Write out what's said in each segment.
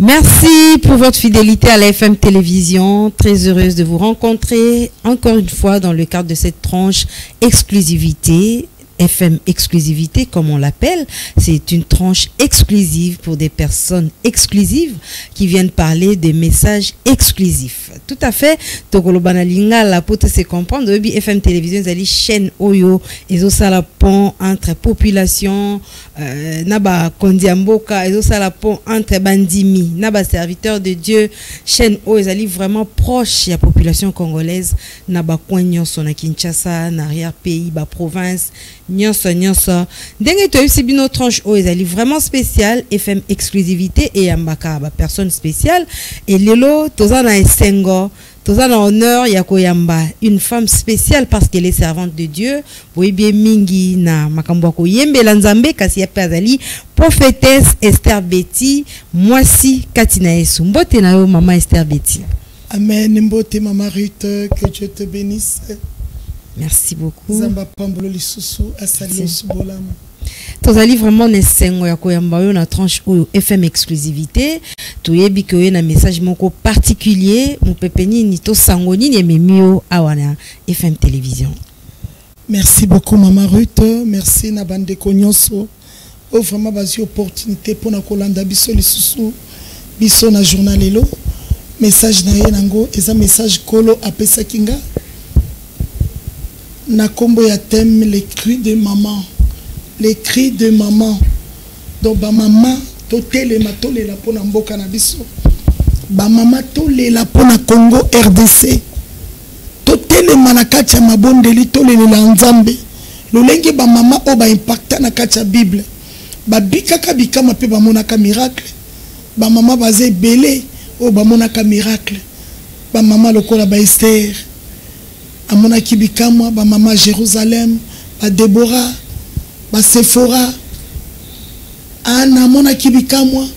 Merci pour votre fidélité à la FM Télévision. Très heureuse de vous rencontrer encore une fois dans le cadre de cette tranche exclusivité. FM exclusivité comme on l'appelle, c'est une tranche exclusive pour des personnes exclusives qui viennent parler des messages exclusifs. Tout à fait. Tokoloba linga la pour se comprendre. FM Télévision zali chaîne Oyo ezo sala pont entre population naba kondiamboka ezo sala pont entre bandimi naba serviteurs de Dieu. Chaîne Oyo zali vraiment proche la population congolaise naba coin son na Kinshasa na arrière pays ba province nyonso ndenge to yisi bino tranche o ezali vraiment spécial FM exclusivité et ambaka ba personne spéciale et lelo tozana esengo tozana honneur ya koyamba une femme spéciale parce qu'elle est servante de Dieu boyebie mingi na makambo ko yembela nzambe kasi ya azali prophétesse Esther Betty mwasi katina Yesu mbote na yo mama Esther Betty. Amen. Mbote mama Ruth, que Dieu te bénisse. Merci beaucoup. Zamba pambolo lisusu asali subolam. Tozali vraiment nesengo ya koyamba yo na tranche ou FM exclusivité. Toyebi que yo na message moko particulier mon pepeni ni to sangoni ni memio awana FM télévision. Merci beaucoup mama Ruth, merci na bande konyonso. O vraiment basi opportunité pour na kolanda biso lisusu biso na journal elo. Message na ye nango eza message kolo apesa kinga. Na kombo ya thème les cris de maman, les cris de maman. Donc ba maman totele matole la pona mboka na biso, ba maman tole la pona Congo RDC, totele manakati ya mabondeli tole la nzambe, lolenge ba maman o ba impacta na kati ya Bible, ba bikaka bikama pe ba monaka miracle, ba maman baze belé o ba monaka miracle, ba maman lokola ba Esther. Amona kibikamwa ba mama Jérusalem, ba Déborah, ba Sephora. Ana mona kibikamwa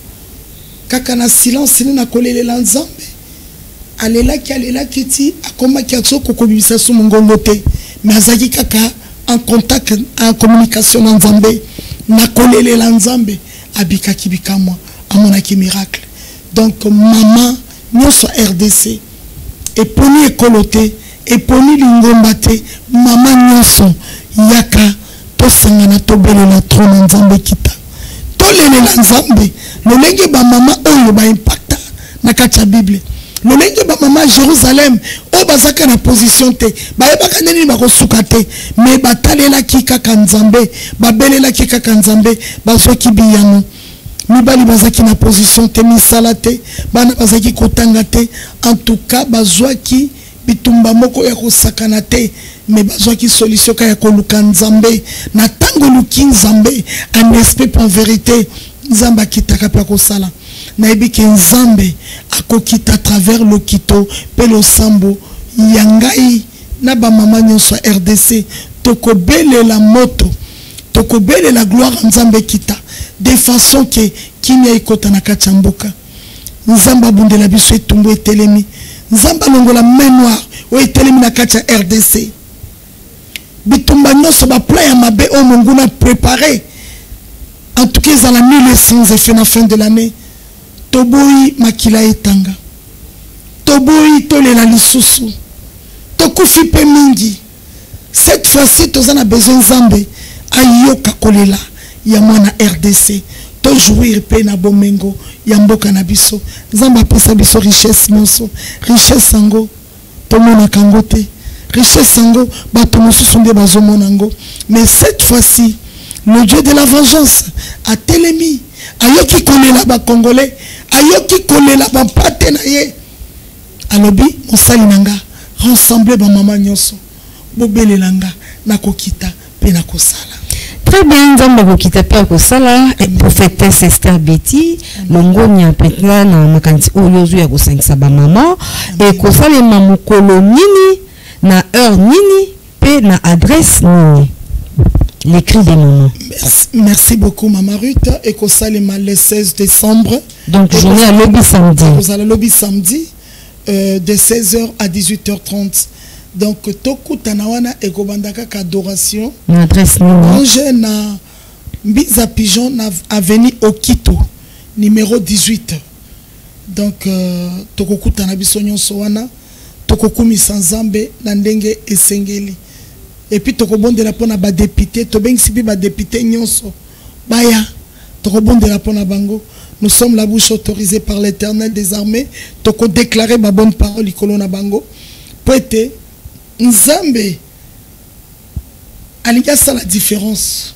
kaka na silence ni na kolele la nzambe. Alela kiti akoma ki atsoko kobibisa su mongongo te. Mais azaki kaka en contact en communication na nzambe na kolele la nzambe abika kibikamwa amona ki miracle. Donc maman nyonso RDC et poni ekolote et poni lingombate mama nyonso yaka to sangana to belo la trône nzambe kita to lele la nzambe lolenge ba mama oyo ba impacta na kati Bible lolenge ba mama Jérusalem o bazaka na position te ba yebaka nini ba kosuka te mais batalela kika nzambe ba belela kika nzambe bazwa kibiyano mibali bazaki na position te misala te bana bazaki kotanga te en tout cas bazwa ki bitumba moko ya kosakana te mais bazwa ki solution ka ya koluka nzambe na tango luki nzambe en esprit en vérité nzamba kitaka pa kosala na ebiki nzambe akokita à travers le kito pe lo sambo yangai na ba mama nyonso RDC tokobele la moto tokobele la gloire nzambe kita de façon que kinya ikota na kachamboka nzamba bundela biso etumbu etelemi nzamba longola mémoire o etelemi na kati ya RDC bitumba nyonso ba plan ya mabe o monguna préparé en tout cas dans la 1100 effet na fin de l'année toboyi makila etanga toboyi tolela lisusu tokufi pe mingi cette fois-ci tozana besoin nzambe ayoka kolela ya mwana RDC to jouir pe na bomengo ya mboka na biso nzamba pesa biso richesse nyonso richesse sango to mona kango te richesse sango bato mosusu nde bazomona ngo mais cette fois-ci le Dieu de la vengeance a telemi ayoki kolela ba congolais ayoki kolela ba pate na ye alobi mosali nanga rassembler ba mama nyonso bobelelanga na kokita pe na kosala. Très bien, nzamba kokita pe kosala prophétesse Esther Betty longonya petla na makanti oyozu ya kosangisa ba mama et kosala mamukolo nini na heure nini pe na adresse nini. L'écrit des mamans. Merci beaucoup Maman Ruth et kosalema le 16 décembre. Donc journée à lobby samedi. Vous allez lobby samedi de 16h à 18h30. Donc toku tanawana et kobandaka adoration. Adresse nini. Na Mbiza Pigeon na avenue Okito numéro 18. Donc tokokuta na biso nyonso wana tokokumisa Nzambe na ndenge esengeli. Et puis tokobondela pona ba député to bengisi bi ba député nyonso baya tokobondela pona bango. Nous sommes la bouche autorisée par l'Éternel des armées toko déclarer ma bonne parole ikolo na bango poete Nzambe aliga ça la différence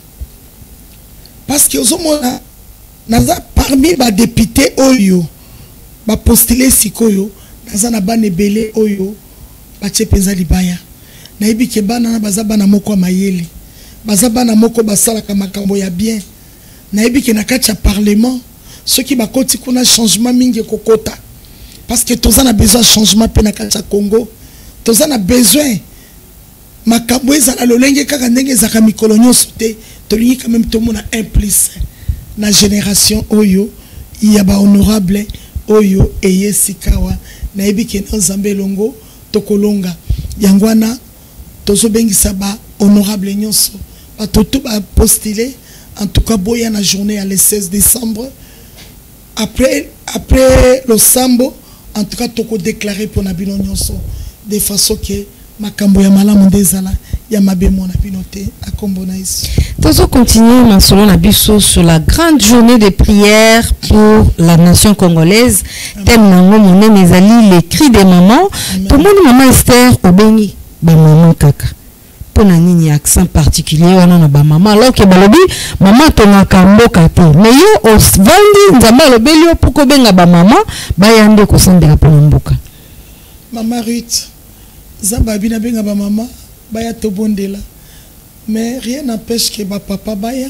parce que ozomona naza parmi ba député oyo ba postuler sikoyo naza na bana ebele oyo ba tshepeza libaya na yebi ke bana na baza bana moko mayele baza bana moko basalaka makambo ya bien na yebi ke na kati ya parlement ceux qui bakoti kuna changement mingi kokota parce que tous on a besoin de changement pe na kati ya Congo tous on a besoin makambo ezala lolenge kaka ndenge ezaka mikolo nyonso te tolingi quand même tomona un plus na génération oyo ya ba honorable oyo eyesikawa na yebi ke na Nzambe longo tokolonga yangwana tozo bengisa ba honorable nyonso ba toto ba postuler en tout cas boya na journée à le 16 décembre après le sambo en tout cas toko déclarer pour na bino nyonso de façon que makambo ya malamu ndezala ya mabemo na bino te akombo na Yesu. Tozo continuer mentionner na biso sur la grande journée de prière pour la nation congolaise. Thème nango monene ezali les cris des mamans. Pour moi maman Esther obengi ba maman kaka. Pour na nini accent particulier wana na ba maman alors que balobi maman tongaka mboka te. Mais yo osvandi nzamba lobeli yo poko benga ba maman ba yande ko sandela pour mboka. Maman Ruth Zamba bina benga ba maman baya to bondela. Mais rien n'empêche que ba papa baya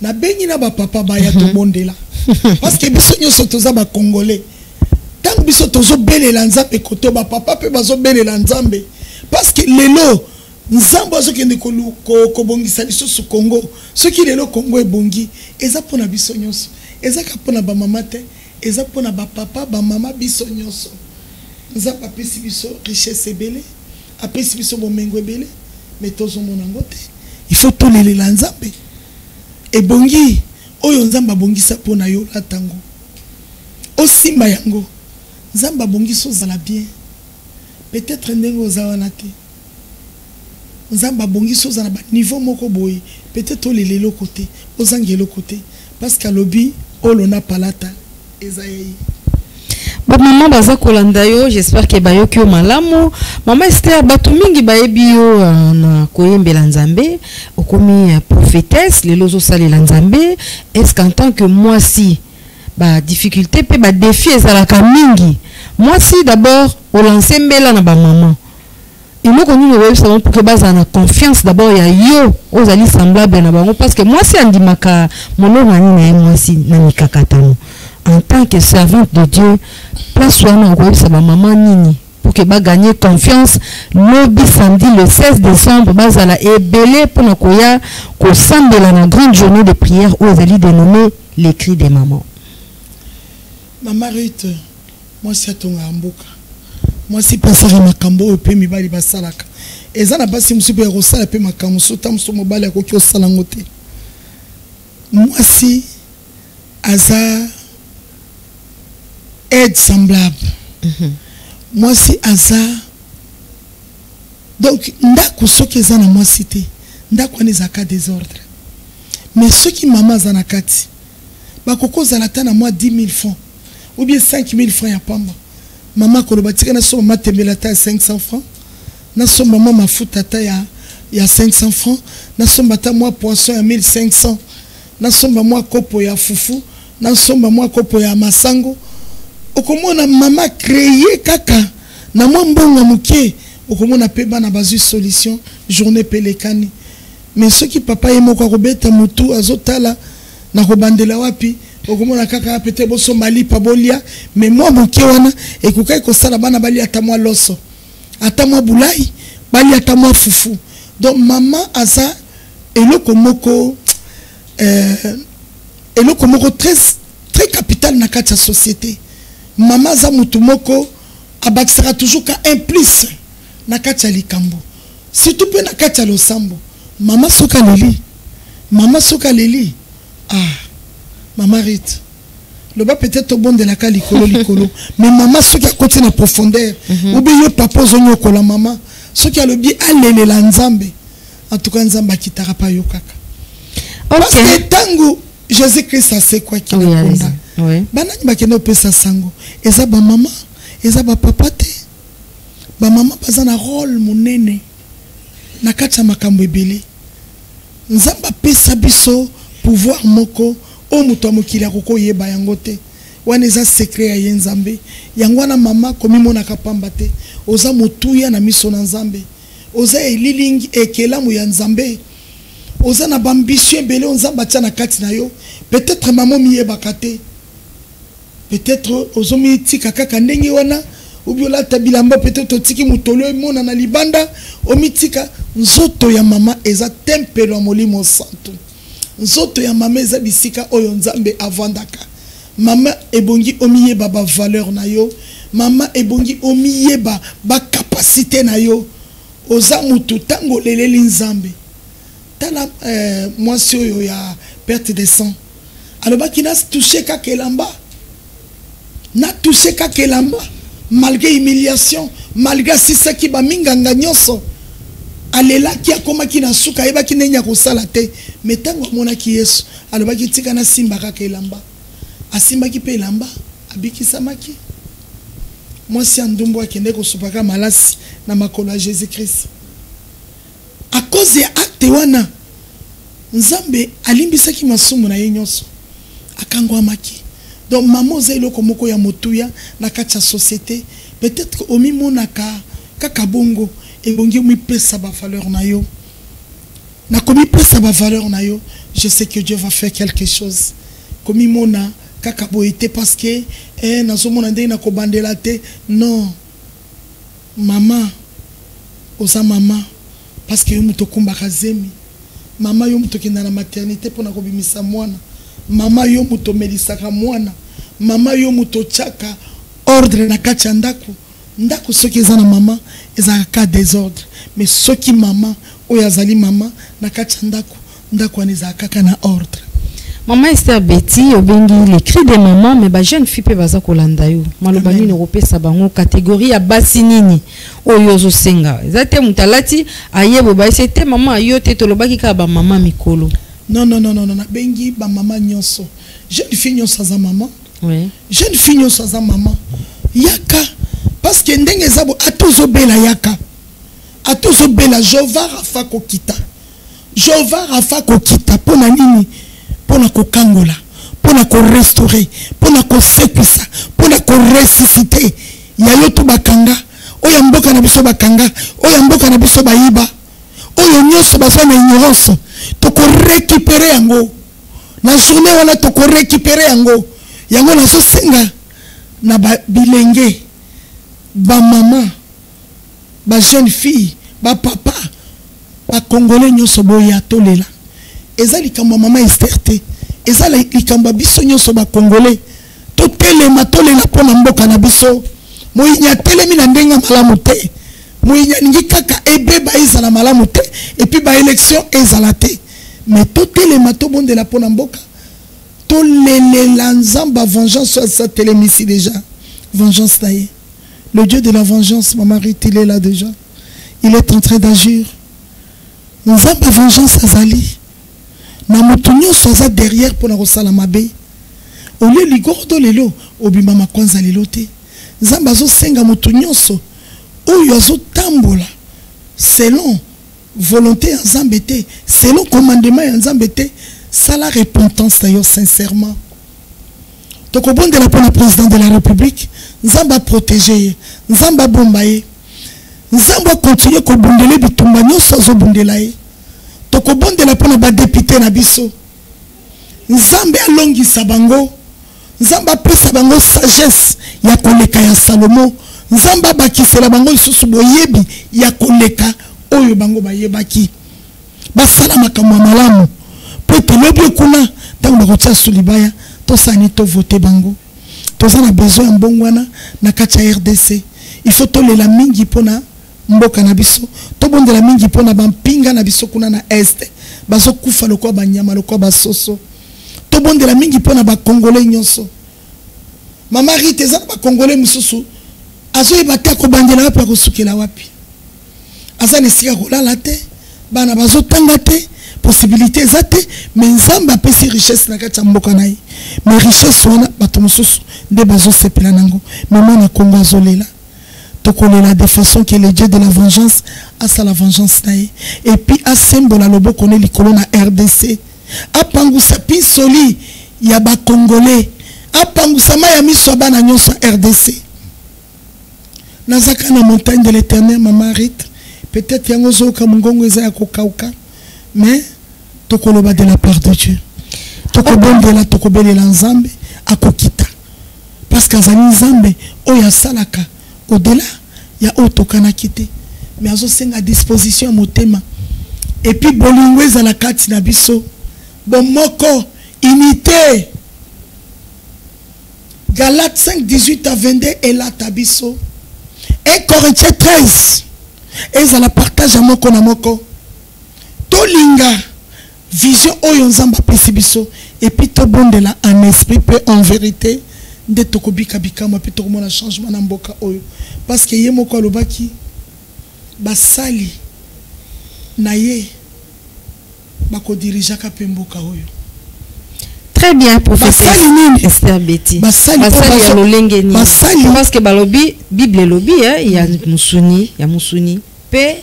na bengi na ba papa baya to bondela. Parce que biso nyoso toza ba congolais. Tant biso tozo belela nzambe koto ba papa pe bazo belela nzambe. Parce que lelo nzambe azo kende ko bongisa biso su Congo. Ce qui lelo Congo ebongi eza pona biso nyoso. Eza ka pona ba mama te, eza pona ba papa ba mama biso nyoso. Nzambe apesi biso richesse ebele, apesi biso bomengo ebele, mais tozo monango te. Il faut tolelela nzambe. Ebongi oyo nzambe abongisa pona yo latango. Osimba yango. Nzambe abongisa ozala bien. Peut-être ndenge ozawana te. Nzamba bongiso za na ba niveau moko boye peut-être olelelo côté ozangelo côté parce que lobi olona palata ezayi ba maman baza kolanda yo j'espère que bayoki malamu maman Esther batu mingi bayebi yo na koyembela Nzambe okomi prophétesse lelo zo salela Nzambe est-ce qu'en tant que moi si ba difficulté pe ba défi ezalaka mingi moi si d'abord o lancer mbela na ba maman il nous connaît le website pour que basa na confiance d'abord ya yo aux alliés semblables na bango parce que moi si andimaka mono nani na moi si na mikakatano en tant que servante de Dieu place wana ko sa maman nini pour que ba gagner confiance lobi samedi le 16 décembre basa la ebele pour na koya ko sambela na grande journée de prière aux alliés dénommé les cris des mamans. Maman Ruth moi si atonga mboka moi si passer makambo pe mibali basalaka eza na basi musupe ya kosala pe makambo sota muso mobali akoki osala ngote moi si aza aide semblable moi si aza donc ndako soki eza na moi si te ndako wana ezaka désordre mais soki mama aza na kati bakoko ozala ta na moi 10 000 francs ou bien 5 000 francs ya pamba maman kolobatika na so mama tembela ta 500 francs na so maman mafuta ta ya 500 francs na so mata moi poisson ya 1500 na so moi kopo ya fufu na so moi kopo ya masango okomona mama créer kaka na moi mbongo mukie okomona pe bana bazu solution journée pelekani mais ceux qui papa ye moko kobeta mutu azotala na kobandela wapi okomona kaka peut-être boso mali pabolia mais moi moké wana ekokai ko sala bana bali ata moi loso ata moi bulai bali ata moi fufu donc maman asa eloko moko très capital na kati ya société maman za mutu moko abakisaka toujours ka un plus na kati ya likambo surtout pe na kati ya losambo maman soka leli ah Maman Ruth, le bas peut-être au bon de la calicolo likolo mais maman ce qui a continué en profondeur ou bien papa zonyo ko la maman ce qui a le bien aller la nzambe en tout cas nzamba kitara pa yo kaka parce que tango Jésus-Christ a c'est quoi qui na konda banani bakeno pesa sango eza ba maman eza ba papa te ba maman baza na rôle monene na kati ya makambo ebele nzamba pesa biso pouvoir moko o muto mokili akoko yeba yango te wana eza secret ya ye nzambe yango wana mama komi mona kapamba te oza motuya na miso na nzambe oza elilingi ekelamu ya nzambe oza na bambition ebele nzamba tia na kati na yo peut-être maman miyebaka te peut-être ozomi tika kaka ndenge wana ubiola tabilamba peut-être otiki mutolo emona na libanda omitika nzoto ya mama eza tempelo ya molimo santo nzoto ya mama eza bisika oyo nzambe avandaka mama ebongi omiyeba ba valeur na yo mama ebongi omiyeba ba capacité na yo oza mutu tango leleli nzambe tala mwasi oyo ya perte de sang alobaki na touché kakelamba na touché kakelamba malgré humiliation malgré sisaki ba minganga nyonso alelaki akomaki na suka yebaki nenya kosala te mais tango amonaki Yesu alobaki tika na simba kaka elamba asimbaki pe elamba abikisamaki mwasi andumbu akende kosupaka malasi na makolo ya Jésus-Christ à cause ya acte wana nzambe alimbisaki masumu na ye nyonso akangwamaki donc maman oza eloko moko ya motuya na kati ya société peut-être omimonaka kaka bongo ebongi omipesa ba valeur na yo na komipesa ba valeur na yo je sais que Dieu va faire quelque chose komimona kaka boite parce que nazomona ndenge na kobandela te non maman oza maman parce que yo muto kumbaka zemi maman yo muto kenda na maternité pona kobimisa mwana maman yo muto melisaka mwana maman yo muto chaka ordre na kati ya ndako soki eza na maman eza ka désordre mais soki maman oyo azali maman na kati ya ndako wana eza kaka na ordre. Maman Esther Betty obengi les cris de maman mais ba jeune fille pe baza kolanda yo maloba nini kopesa bango catégorie ya basi nini oyo zo senga ezate mutalati ayebo ba c'était maman yo te tolobaki ka ba maman mikolo non na bengi ba maman nyonso jeune fille nyonso za maman oui jeune fille nyonso za maman yaka parce que ndenge zabo atozo bela yaka atozo bela Jova rafa kokita pona nini pona kokangola pona ko restaurer pona ko sepisa pona ko ressusciter ya yoto bakanga oya mboka na biso bakanga oya mboka na biso bayiba oyo nyonso baza na ignorance to ko récupérer yango na journée wana to ko récupérer yango na so senga na ba bilenge ba maman ba jeune fille ba papa ba congolais nyonso boya tolela ezali kamba maman Esther te ezali likamba biso nyonso ba congolais to telema tolela pona mboka na biso moyinya telemi na ndenga malamu te moyinya ningi kaka ebeba ezala malamu te et puis ba élection ezala te mais to telema to bondela pona mboka to lelela nzamba vengeance ça telemi ici déjà vengeance taillée le Dieu de la vengeance maman Rite il est là déjà il est en train d'agir nzamba vengeance azali na mutu nyonso aza derrière pour na kosala mabe ole ligordo lelo obima makwanza lelo te nzamba azosenga mutu nyonso oyo azotambola selon volonté ya nzambe te selon commandement ya nzambe te sala repentance na yo sincèrement tokobondela pour le président de la République nzamba protéger ye nzamba bomba ye nzamba continuer kobondela bitumba nyonso azobondela ye tokobondela pona ba député na biso nzambe alongisa bango nzamba pesa bango sagesse ya koleka ya Salomo nzamba bakisela bango lisusu boyebi ya koleka oyo bango bayebaki basala makambo malamu po pelobi kuna tango bakotia sulibaya tosani to voter bango toza na besoin mbongwana na kati ya RDC il faut tolela mingi pona mboka na biso to bondela mingi pona bampinga na biso kuna na este bazo kufa lokwa banyama lokwa basoso to bondela mingi pona ba congolais nyonso Maman Rite eza ba Congolais mususu. Azo ebata ko bandela wapi ko sukela wapi. Asa nesika ko la te, bana bazo tanga te, possibilité ezate, mais nzamba pesi richesse na kati mboka nayi. Mais richesse wana bato mususu nde bazo sepela nango. Maman na Congo azolela. Tokolela de façon que le Dieu de la vengeance a sa la vengeance nayi. Et puis a sembola lobo koné likolo na RDC. A pangusa pisoli ya ba Congolais. Apangusama ya miso bana nyonso RDC. Nazaka na montagne de l'Éternel Maman Rite. Peut-être yango zoka mungongo eza ya kokauka, mais tokoloba de la part de Dieu. Tokobondela tokobelela nzambe akokita. Parce que azali nzambe oya salaka au-delà ya otokana kité. Mais azo senga disposition motema. Et puis bolingo ezala kati na biso. Bomoko unité. Galates 5, 18 à 22 et là tabiso. Et Corinthiens 13. Et ça la partage à moko na moko. Tolinga. Vision oyonzamba pesibiso. Et puis to bondela en esprit peu en vérité. De tokobika bikama puis tokomona la changement na mboka oyo. Parce que ye moko alobaki. Basali. Naye. Bako dirijaka pe mboka oyo. Très bien, professeur Esther Betty. Basali ya lolenge ni. Parce que balobi Bible lobi il y a musuni pe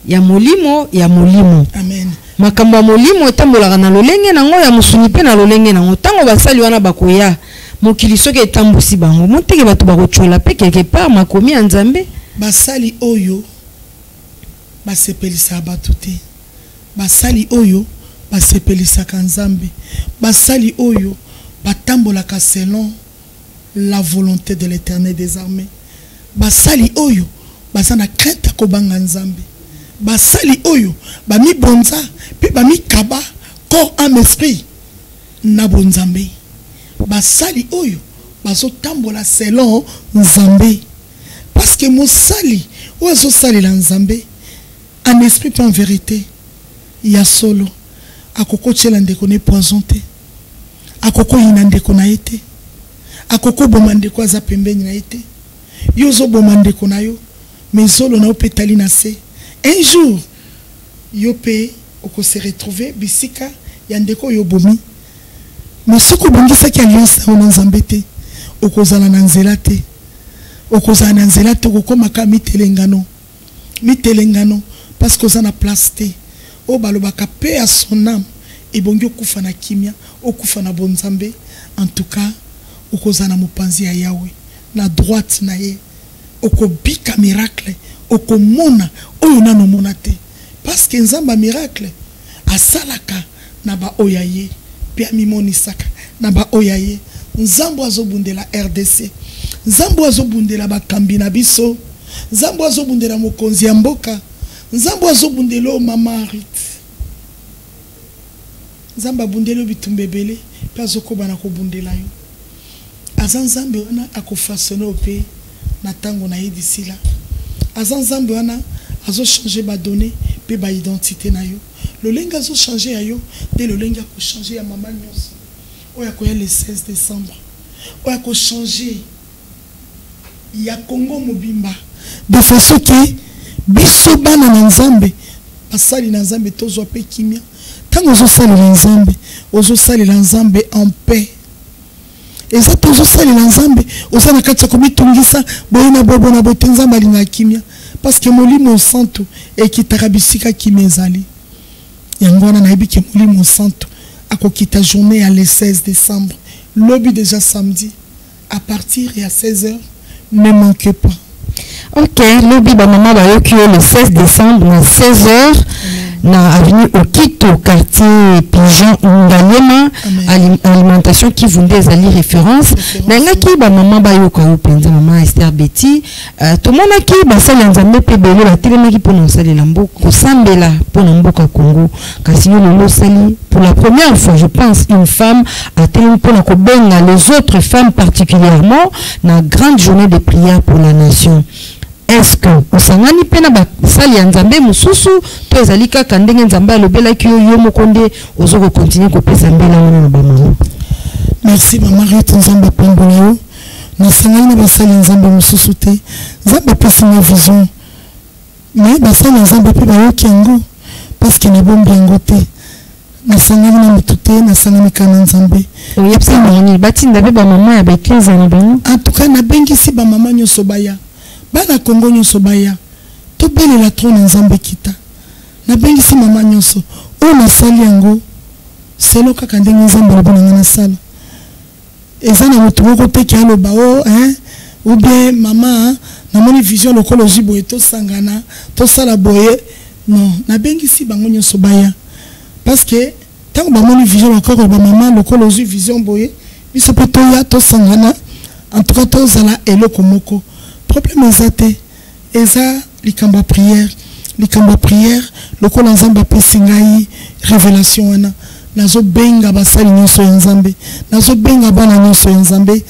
ya molimo Amen. Makambo ya molimo etambolaka na lolenge nango ya musuni pe na lolenge nango. Tango basali wana bakoya mokili soki etambusi bango. Monteke bato bakochola pe quelque part makomi ya Nzambe. Basali oyo basepelisa bato te. Basali oyo basepelisaka Nzambe. Basali oyo batambolaka selon la volonté de l'Éternel des armées. Basali oyo basana crainte kobanga Nzambe. Basali oyo bami bonza pe bami kaba corps âme esprit na bonzambe. Basali oyo bazo tambola selon Nzambe. Parce que mosali ozo sali la Nzambe en esprit et en vérité. Il y a solo akoko tshela ndeko ne poison te, akoko yina ndeko na ete, akoko boma ndeko aza pembeni na ete, yozo boma ndeko na yo mais solo na opetali na se. Un jour yo pe oko se retrouver bisika ya ndeko yo bomi, mais soko bongisa ki alliance na Nzambe te, oko zala na nzela te, oko zala na nzela te, oko maka mitelengano parce que za na place te. O balobaka paix à son âme et bongo kufa na kimia okufa na bonzambe. En tout cas okozana mopanzi ya Yahweh na droite na ye okobika miracle okomona oyo nano mona te parce que Nzamba miracle asalaka na ba oyaye pe amimonisaka na ba oyaye. Nzambo azobundela RDC, Nzambo azobundela bakambi na biso, Nzambo azobundela mokonzi ya mboka, Nzambo azobundelo Mama Rite. Nzamba bundelo bitumbebele pe azokoba na kobundela yo. Azan Nzambe wana akofasone ope na tango na ye d'ici là. Azan Nzambe wana azo changer ba données pe ba identité na yo. Le lenga azo changer ya yo de le lenga ko changer ya mama nyonso. Oya ko le 16 décembre. Oya ko changer ya Congo mobimba de façon que biso bana na Nzambe basali na Nzambe tozo pe kimia. Tango ozo sali na Nzambe, ozo sali na Nzambe en paix. Et ça ozo sali na Nzambe, ozo na kati ya komitungisa boyina bobo na botenza mbali na kimia parce que molimo santo ekitaka bisika kimia ezali. Yango wana na yebiki molimo santo akokita journée à le 16 décembre. Lobby déjà samedi à partir et à 16h. Ne manquez pas. Ok, lobby maman bayoki le 16 décembre à 16h na avenue Okito quartier Pigeon Ngaliema. Alimentation qui vous ezali référence nanga ki ba maman bayoka openza maman Esther Betty tout monde ki basali Nzambe pe belo la telema ki pona sali la mboko kosambela pona mboka Congo kasi lelo sali pour la première fois je pense une femme a tellement pona ko benga les autres femmes particulièrement na grande journée de prière pour la nation. Est-ce que osangani pena ba sali ya Nzambe mususu to ezali kaka ndenge Nzambe alobela ki yo mokonde ozoko continuer ko pesa mbela wana na ba mama? Merci maman Rite Nzambe pembolo nasangani na basali nzambe mosusu te nzambe apesi nga vision mais basali nzambe mpe bayoki yango parce que nabombi yango te nasangani na motu te nasangani kana nzambe batinda mpe bamama ya baeklise na bango en tout cas nabengisi bamama nyonso baya bana kongo nyonso baya tobelela tro na nzambe kita nabengisi mama nyonso oyo nasali yango selo kaka ndenge nzambe alobi na nga nasala eza na motu moko te ki aloba o ou bien mama namoni vision lokolo ozwi boye tosangana tosala boye non nabengisi bango nyonso baya parce que ntango bamoni vision lokolo bamama lokolo ozwi vision boye biso mpe toya tosangana en tout cas tozala eloko moko problème eza te eza likambo ya prière lokola nzambe apesi ngai révélation wana nazobenga basali nyonso ya nzambe nazobenga bana nyonso ya nzambe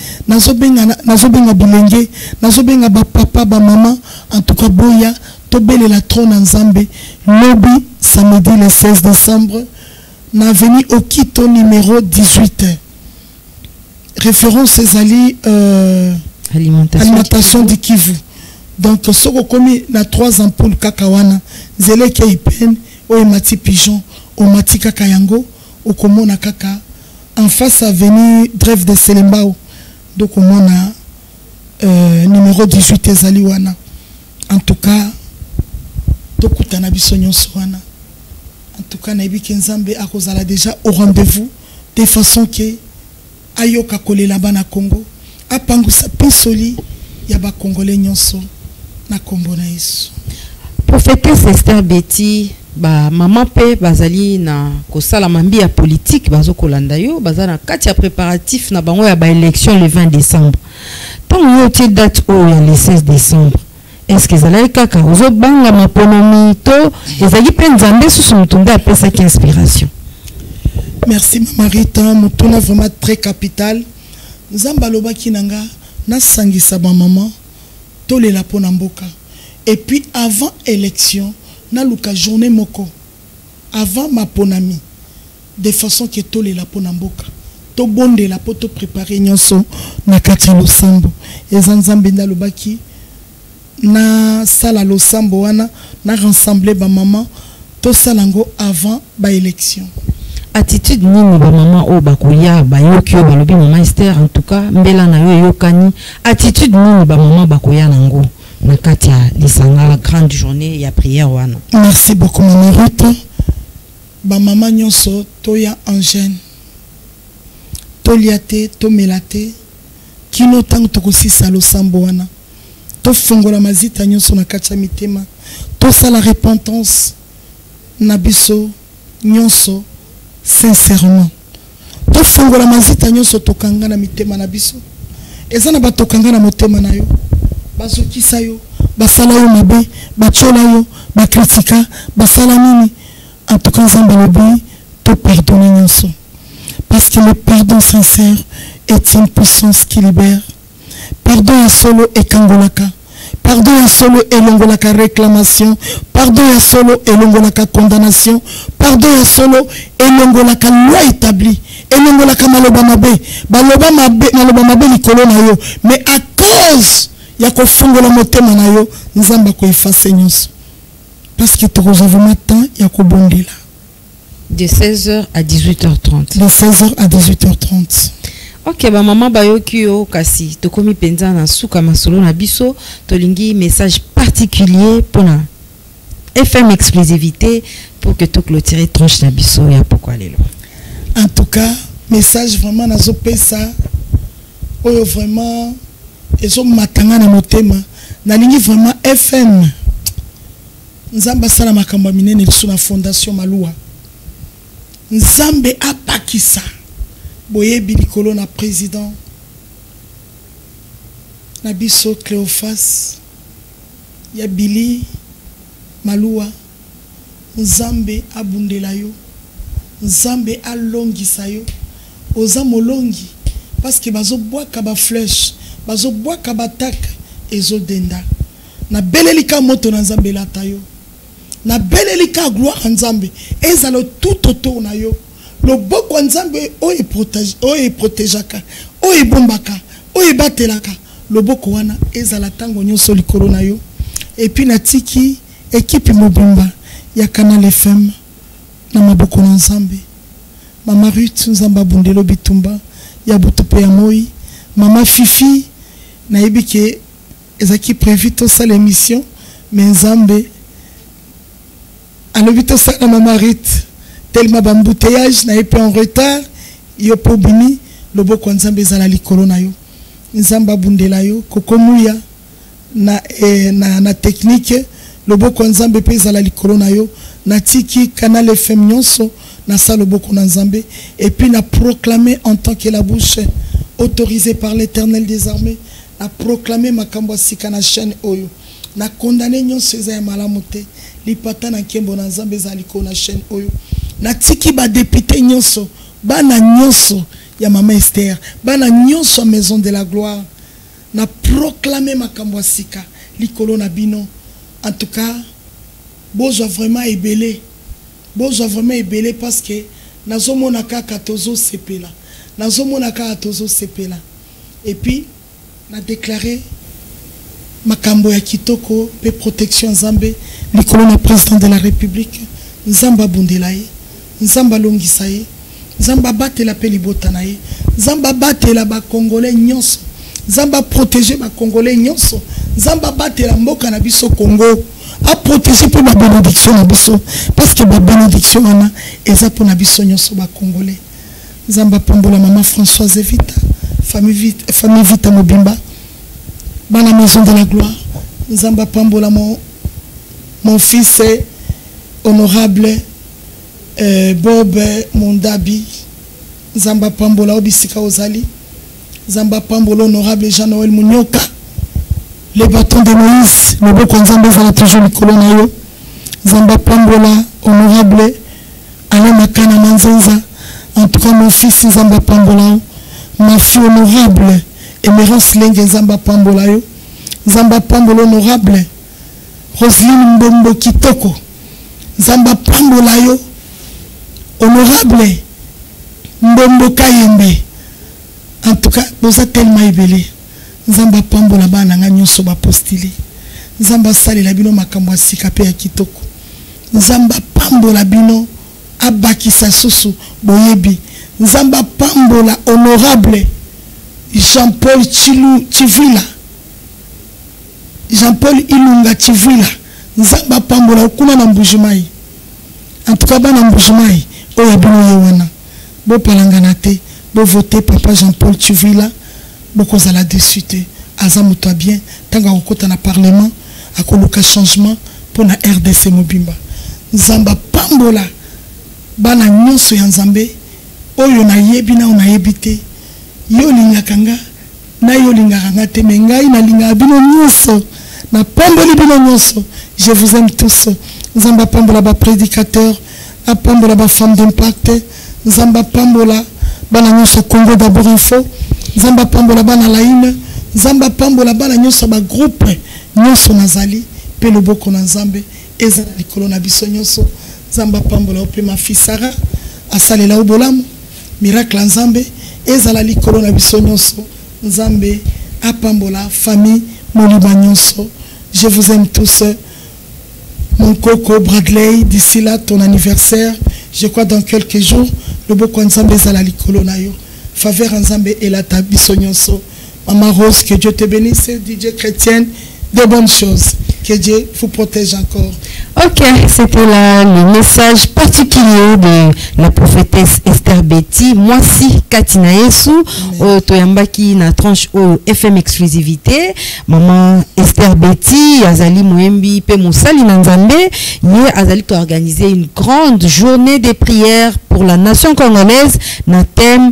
nazobenga bilenge nazobenga bapapa bamama en tout cas boya tobelela tro na nzambe lobi samedi le 16 décembre na avenue Okito numéro 18 référence ezali alimentation du Kivu. Donc soko komi na 3 ampoules kaka wana zele ke ipen o mati pigeon o mati kaka yango o komona kaka en face avenue Drève de Selembao donc komona numéro 18 ezali wana en tout cas tokutana biso nyonso wana en tout cas na ebiki nzambe akozala déjà au rendez-vous de façon que ayoka kolela bana Congo apangusa pisoli ya ba congolais nyonso na kombo na Yesu. Prophétesse Esther Betty ba maman pe bazali na kosala mambi ya politique bazo kolanda yo bazana kati ya préparatif na bango ya ba élection le 20 décembre. Tant yo ti date o ya le 16 décembre. Est-ce que zala kaka ozo banga maponomi to ezali pe nzambe susu mutumba apesa ki inspiration. Merci Mama Rita, mutuna vraiment très capital. Nzamba loba kinanga na sangisa ba maman tolela pona mboka. Et puis avant élection na luka journée moko avant ma ponami de façon que tolela pona mboka to bonde la poto préparer nyonso na kati losambo ezanzambe nda lobaki na sala losambo wana na rassembler ba maman to salango avant ba élection. Attitude nini ba maman o bakoya ba yoki o balobi mama Esther en tout cas mbela na yo yokani attitude nini ba maman bakoya nango na kati ya lisanga la grande journée ya prière wana. Merci beaucoup Mama Ruth. Ba maman nyonso toya en jeune toliate to melate kino tango tokosisa losambo wana to fongola mazita nyonso na kati ya mitema to sala repentance na biso nyonso sincèrement to fongola mazita nyonso tokanga na mitema na biso ezana batokanga na motema na yo bazokisa yo basala yo mabe bachola yo bakritika basala nini en tout cas nzambe lobi to pardonner nyonso parce que le pardon sincère est une puissance qui libère. Pardon ya solo ekangolaka, pardon ya solo elongolaka réclamation, pardon ya solo elongolaka condamnation, pardon ya solo elongolaka loi établie, elongolaka maloba mabe likolo na yo, mais à cause ya kofungola motema na yo nzamba ko effacer nyonso parce que tokozavuma temps ya kobondela de 16h à 18h30. De 16h à 18h30. Ok, ba maman bayoki yo kasi tokomi penza na suka masolo na biso tolingi message particulier pour la FM exclusivité pour que to clôturer tranche na biso ya pourquoi lelo. En tout cas, message vraiment nazo pesa oyo vraiment ezo matanga na motema na lingi vraiment FM nzamba sala makamba minene liso na fondation Maluwa nzambe apakisa boyebi likolo na président na biso Cléophas ya Billy Maluwa nzambe abundela yo nzambe alongisa yo oza molongi parce que bazo boaka ba flèche bazo boaka ba tak ezo denda na belelika moto na nzambe lata yo na belelika gloire nzambe ezalo tout autour na yo loboko nzambe o e protégeaka o e bombaka oyo batelaka loboko wana ezala tango nyonso likolo na yo. Et puis natiki équipe mobimba ya Canal FM na maboko na Nzambe. Mama Ruth Nzamba Bundelo Bitumba ya Butupe ya Moi, Mama Fifi na ebike ezaki prévu to ça l'émission mais Nzambe alobi to ça na Mama Ruth tellement bambouteillage na epe en retard yo po bini loboko Nzambe ezala likolo na yo. Nzamba Bundela yo kokomuya na technique loboko Nzambe pe ezala likolo na yo na tiki Canal FM nyonso na sa loboko na Nzambe et puis na proclamer en tant que la bouche autorisée par l'Éternel des armées na proclamer makambo sika na chaîne oyo na condamner nyonso eza ya malamu te lipata na nkembo na Nzambe ezala likolo na chaîne oyo na tiki ba député nyonso bana nyonso ya Mama Esther bana nyonso maison de la gloire na proclamer makambo sika likolo na bino. En tout cas bozo vraiment ebelé parce que nazomona kaka tozo sepela et puis na déclaré makambo ya kitoko pe protection Nzambe likolo na président de la République Nzamba Bundela ye Nzamba longisa ye Nzamba batela pe libota na ye Nzamba batela ba congolais nyonso Nzamba protéger ba congolais nyonso Nzamba batela mboka na biso Congo a protéger pour ma bénédiction na biso parce que ma bénédiction wana eza pour na biso nyonso ba congolais. Nzamba pambola Maman Françoise Vita famille Vita Mobimba bana maison de la gloire. Nzamba pambola mon fils honorable Bob Mondabi. Nzamba pambola obisika ozali. Nzamba pambola honorable Jean-Noël Mounioka. Les bâtons de Moïse, le beau Nzamba zala toujours likolo na yo. Nzamba pambola honorable Alain Makana Manzenza. En tout cas mon fils Nzamba pambola, ma fille honorable Emerance Lenge Nzamba pambola yo. Nzamba pambola honorable Roselyne Mbombo Kitoko. Nzamba pambola yo honorable Mbombo Kayembe. En tout cas vous êtes tellement ébélé. Nzamba pambola bana nga nyonso ba postili. Nzamba sali la bino makambo sika pe ya kitoko. Nzamba pambola bino abakisa susu boyebi. Nzamba pambola honorable Jean-Paul Chivila. Jean-Paul Ilunga Chivila. Nzamba pambola okuna na mbujimai. En tout cas bana mbujimai oya bino yewana. Bo palangana te, bo voter papa Jean-Paul Chivila. Beaucoup à la dessus azamuta bien tanga okota na parlement akoluka changement pour na RDC Mobimba. Nzamba pambola bana nyonso ya Nzambe oyo na yebi na ona yebite yo lingakanga na yo lingakanga te mengai na linga bino nyonso na pamboli bino nyonso. Je vous aime tous. Nzamba pambola ba prédicateur a pambola ba femme d'impact. Nzamba pambola bana nyonso Congo d'abord info. Nzamba pambola bana laine. Nzamba pambola bana nyonso ba groupe nyonso nazali pe loboko na Nzambe eza likolo na biso nyonso. Nzamba pambola ope ma fille Sarah asalela obolamu miracle Nzambe eza la likolo na biso nyonso. Nzambe apambola famille moliba nyonso. Je vous aime tous. Mon coco Bradley, d'ici là ton anniversaire, je crois dans quelques jours le boko Nzambe eza la likolo na yo. Faveur Nzambe et la tabiso nyonso. Maman Rose, que Dieu te bénisse. DJ Chrétienne, de bonnes choses. Que Dieu vous protège encore. Ok, c'était là le message particulier de la prophétesse Esther Betty. Moi si Katina Yesu, Toyambaki na tranche au FM exclusivité. Maman Esther Betty, Azali Moembi, Pe Moussali Nanzambe, hier Azali a organisé une grande journée de prières pour la nation congolaise, na thème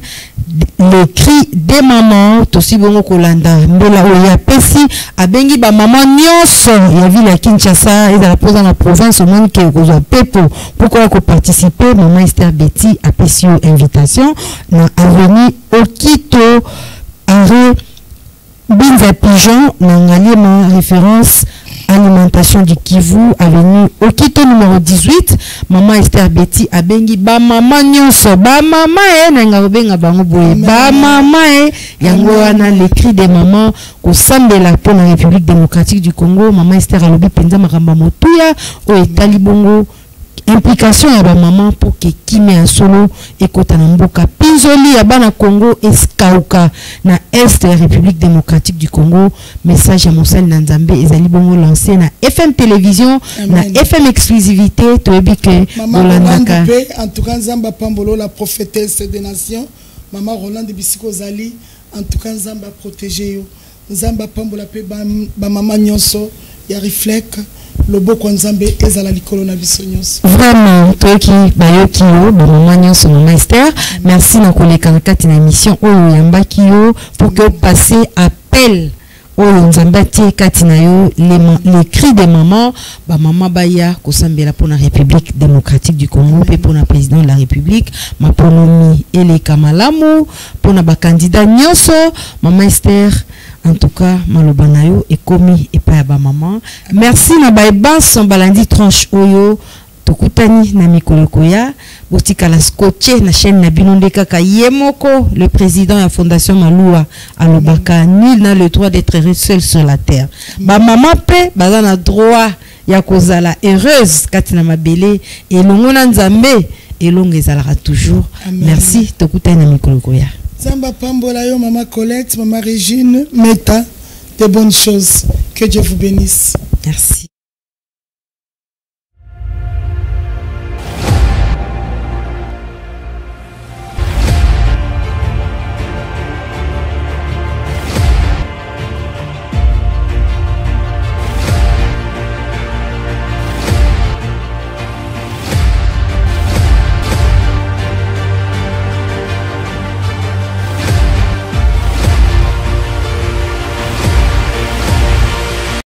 le cri des mamans. Tosi bongo kolanda mbola oya pesi abengi ba maman nyonso ya ville ya Kinshasa et dans la province la province au monde que vous pepo pourquoi ko participer. Maman Esther Betty a pesi invitation na avenue Okito arrêt Binza Pigeon na ngalima référence alimentation du Kivu, avenue Okito numéro 18. Maman Esther Betty abengi ba mama nyonso, ba mama nenga obenga bango boye, ba mama yango wana les cris des mamans ko sambela pour la République démocratique du Congo. Maman Esther alobi penza makamba motuya o etali bongo implication ya ba maman pour que kime en solo ekota na mboka pinzoli ya bana Congo eskauka na est de la République démocratique du Congo. Message à Monsel Nanzambe ezali bongo lancé na FM télévision. Amen. Na FM exclusivité toyebi que Rolandaka en tout cas Nzamba Pambolo la prophétesse des nations. Maman Roland de Bisiko Zali en tout cas Nzamba protéger yo. Nzamba Pambola pe ba maman nyonso ya reflect loboko nzambe ezala likolo na biso nyonso. Vraiment toki bayoki yo ba maman nyonso Maman Esther. Merci na koleka na kati na émission oyo yambaki yo pour que passer appel oyo nzambe tie kati na yo les cris des mamans ba mama baya kosambela pour la République démocratique du Congo pe pour la président de la République maponomi ele kamalamu pour na ba candidat nyonso Maman Esther. En tout cas, malobanayo et komi et pas ba maman. Merci na baïba son balandi tranche oyo tokutani na mikolokoya botika la scotché na chaîne na binonde kaka yemoko le président de la fondation Maloua alobaka nul n'a le droit d'être seul sur la terre. Ba maman pe bazana droit ya kozala heureuse katina mabele et longona nzambe et longezala toujours. Merci tokutani na mikolokoya. Zamba Pambola yo, Maman Colette, Maman Régine, Meta, de bonnes choses. Que Dieu vous bénisse. Merci.